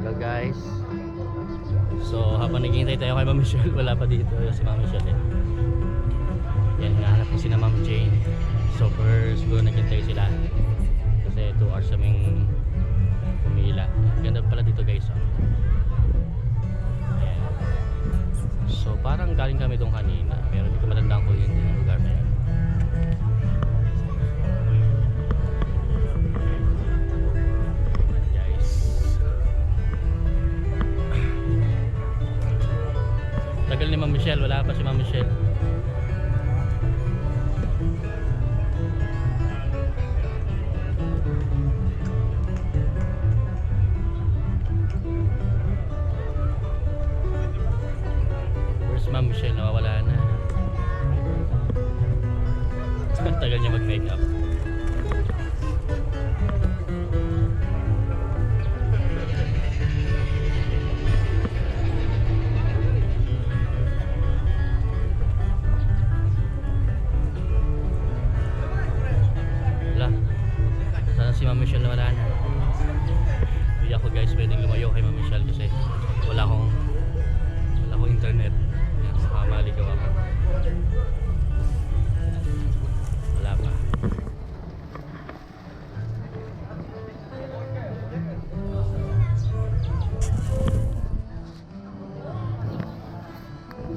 Hello guys. So habang naghihintay tayo kay Ma'am Michelle, wala pa dito si Ma'am Michelle eh. Yan, hinahanap ko si na Ma'am Jane. So first go naghintay sila. Kasi 2 hours kaming pumila. Ganda pala dito guys. Oh. Ayan. So parang galing kami doon kanina. Pero hindi ko matandaan ko yung lugar na yan. Tagal ni Ma'am Michelle, wala pa si Ma'am Michelle. Where's Ma'am Michelle?